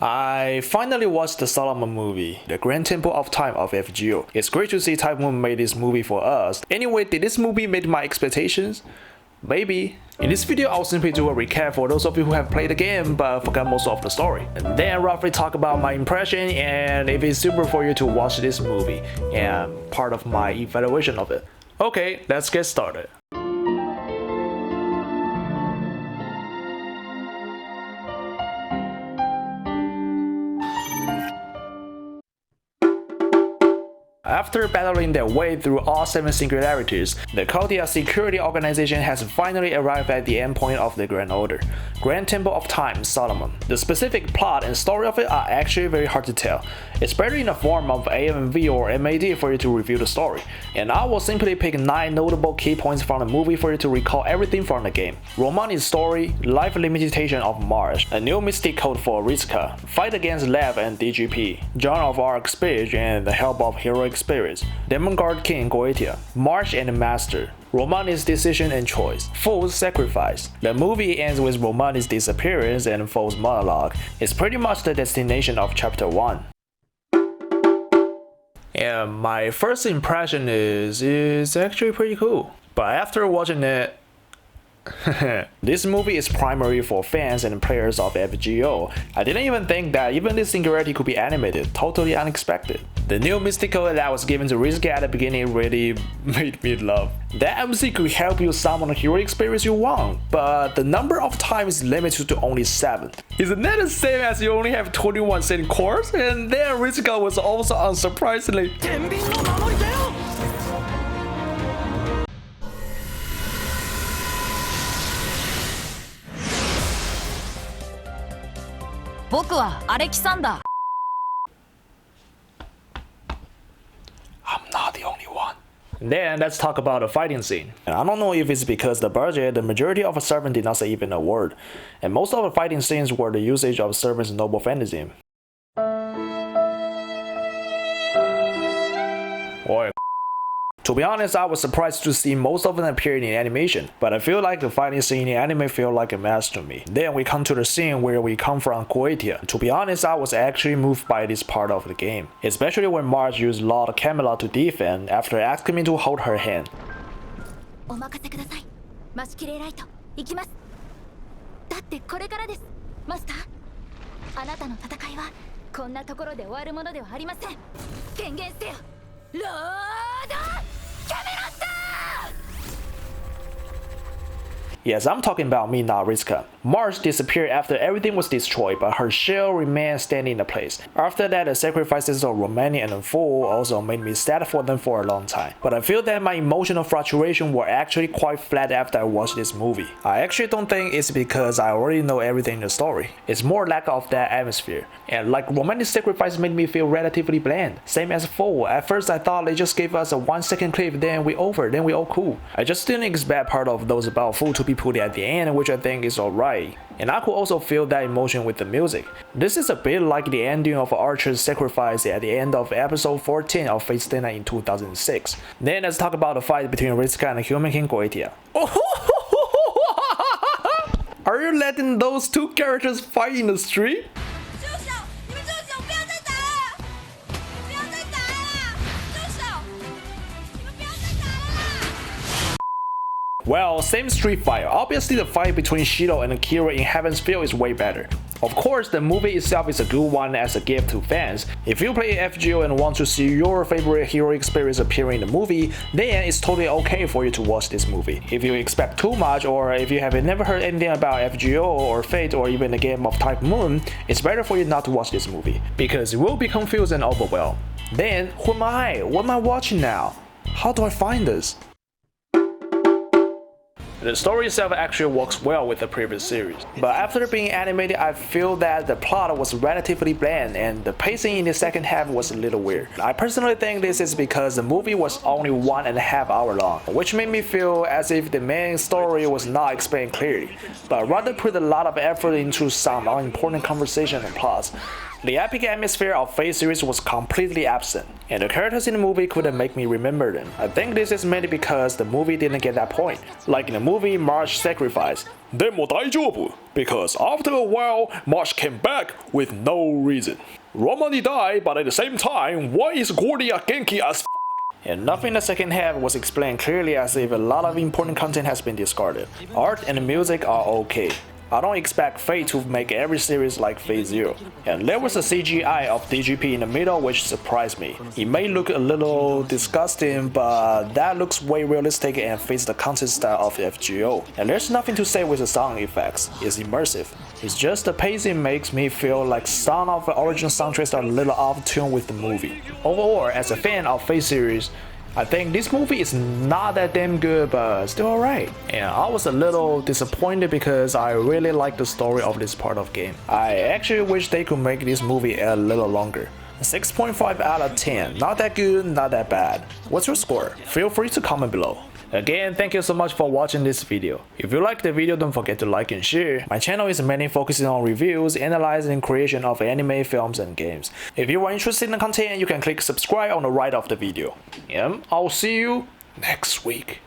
I finally watched the Solomon movie, The Grand Temple of Time of FGO. It's great to see Type Moon made this movie for us. Anyway, did this movie meet my expectations? Maybe. In this video, I'll simply do a recap for those of you who have played the game but forgot most of the story, and then roughly talk about my impression and if it's super for you to watch this movie, and part of my evaluation of it. Okay, let's get started. After battling their way through all 7 singularities, the Chaldea Security Organization has finally arrived at the endpoint of the Grand Order, Grand Temple of Time, Solomon. The specific plot and story of it are actually very hard to tell. It's better in the form of AMV or MAD for you to review the story, and I will simply pick 9 notable key points from the movie for you to recall everything from the game. Romani's story, life limitation of Mars, a new mystic code for Rizka, fight against Lab and DGP, Joan of Arc Spirit and the help of heroic spirits, Demon Guard King Goetia, March and Master, Romani's decision and choice, Fool's sacrifice. The movie ends with Romani's disappearance and Fool's monologue. It's pretty much the destination of chapter 1. And my first impression is it's actually pretty cool. But after watching it, this movie is primarily for fans and players of FGO. I didn't even think that even this singularity could be animated, totally unexpected. The new mystical that was given to Rizka at the beginning really made me laugh. That MC could help you summon the heroic spirits you want, but the number of times is limited to only 7. Isn't that the same as you only have 21 set cores? And then Rizka was also unsurprisingly 僕はアレキサンダー。 I'm not the only one. Then let's talk about the fighting scene. And I don't know if it's because the budget, the majority of the servants did not say even a word, and most of the fighting scenes were the usage of servants' noble fantasy. Boy. To be honest, I was surprised to see most of them appearing in animation, but I feel like the fighting scene in anime feel like a mess to me. Then we come to the scene where we come from Goetia. To be honest, I was actually moved by this part of the game, especially when Marge used Lord Camelot to defend after asking me to hold her hand. お任せください。マシキレイライト、行きます。だってこれからです、マスター。あなたの戦いはこんなところで終わるものではありません。権限せよ、ロードキャメロット！ Yes, I'm talking about me, not Rizka. Marge disappeared after everything was destroyed, but her shell remained standing in place. After that, the sacrifices of Romani and Fool also made me sad for them for a long time. But I feel that my emotional fluctuation were actually quite flat after I watched this movie. I actually don't think it's because I already know everything in the story. It's more lack of that atmosphere. And like Romani's sacrifice made me feel relatively bland. Same as Fool. At first I thought they just gave us a 1-second clip, then we over, then we all cool. I just didn't expect part of those about Fool to be put at the end, which I think is alright. And I could also feel that emotion with the music. This is a bit like the ending of Archer's sacrifice at the end of episode 14 of Fate Stay Night in 2006. Then let's talk about the fight between Rizka and the Human King Goetia. Are you letting those 2 characters fight in the street? Well, same street fight. Obviously the fight between Shiro and Kira in Heaven's Field is way better. Of course, the movie itself is a good one as a gift to fans. If you play FGO and want to see your favorite heroic spirits appear in the movie, then it's totally okay for you to watch this movie. If you expect too much, or if you have never heard anything about FGO or Fate or even the game of Type Moon, it's better for you not to watch this movie, because you will be confused and overwhelmed. Then, who am I? What am I watching now? How do I find this? The story itself actually works well with the previous series, but after being animated I feel that the plot was relatively bland and the pacing in the second half was a little weird. I personally think this is because the movie was only 1.5 hours long, which made me feel as if the main story was not explained clearly, but rather put a lot of effort into some unimportant conversation and plots. The epic atmosphere of Fate series was completely absent, and the characters in the movie couldn't make me remember them. I think this is mainly because the movie didn't get that point. Like in the movie March sacrificed, でも大丈夫, because after a while, March came back with no reason. Romani died, but at the same time, why is Gordia Genki as f***? And nothing in the second half was explained clearly, as if a lot of important content has been discarded. Art and music are okay. I don't expect Fate to make every series like Fate Zero. And there was a CGI of DGP in the middle which surprised me. It may look a little disgusting, but that looks way realistic and fits the content style of FGO. And there's nothing to say with the sound effects, it's immersive. It's just the pacing makes me feel like some of the original soundtracks are a little off tune with the movie. Overall, as a fan of Fate series, I think this movie is not that damn good, but still alright. And I was a little disappointed because I really like the story of this part of the game. I actually wish they could make this movie a little longer. 6.5 out of 10, not that good, not that bad. What's your score? Feel free to comment below. Again, thank you so much for watching this video. If you liked the video, don't forget to like and share. My channel is mainly focusing on reviews, analyzing, and creation of anime, films, and games. If you are interested in the content, you can click subscribe on the right of the video. And I'll see you next week.